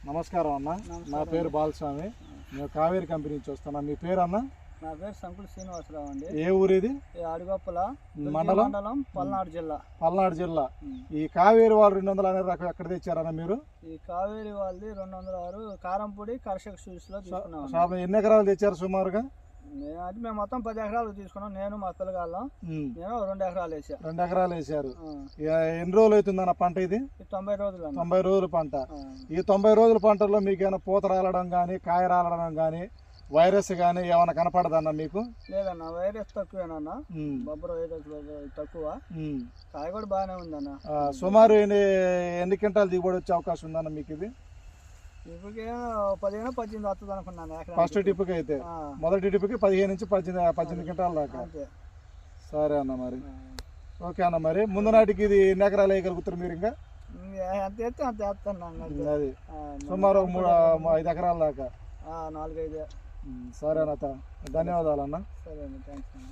నమస్కారం అన్న. నా పేరు బాలస్వామి. నేను కావేరి కంపెనీ నుంచి వస్తున్నా. మీ పేరు అన్న? నా పేరు సంకుల్ శ్రీనివాసరావు అండి. ఏ ఊరు ఇది? అడిగొప్పల మండలం పల్నాడు జిల్లా. పల్నాడు జిల్లా. ఈ కావేరి వాళ్ళు 200 అనే రకం ఎక్కడ తెచ్చారన్న మీరు? ఈ కావేరి వాళ్ళది 206 కారంపూడి కర్షక్ షూస్ లో తీసుకున్నాం. ఎన్ని ఎకరాలు తెచ్చారు సుమారుగా? అది మేము మొత్తం 10 ఎకరాలు తీసుకున్నాం. నేను మా పిల్లగాళ్ళం. నేను 2 ఎకరాలు వేసా. 2 ఎకరాలు వేసారు. ఎన్ని రోజులు అవుతుందన్న పంట ఇది? 90 రోజులు. 90 రోజుల పంట. ఈ 90 రోజుల పంటల్లో మీకు ఏమైనా పూత రాలడం కానీ, కాయ రాలడం కానీ, వైరస్ కానీ ఏమైనా కనపడదన్న మీకు? లేదన్న, వైరస్ తక్కువేనన్నా. బొబ్బర వైరస్ తక్కువ. కాయ కూడా బాగానే ఉందన్న. సుమారు ఎన్ని క్వింటాలు దిగుబడి వచ్చే అవకాశం ఉందన్న మీకు ఇది? ఇప్పటికే 15-18 వస్తుంది అనుకున్నాను. ఫస్ట్ టిప్కి అయితే మొదటి టిప్కి 15 నుంచి 18 క్వింటాల దాకా. సరే అన్న, మరి ఓకే అన్న. మరి ముందు నాటికి ఇది ఎన్ని ఎకరాలు వేయగలుగుతారు మీరు? ఇంకా ఎంత ఎత్తే అంత వేస్తాను. అది సుమారు 5 ఎకరాల దాకా. 4-5. సరే అన్న, ధన్యవాదాలు అన్న. సరే అన్న, థ్యాంక్స్ అన్న.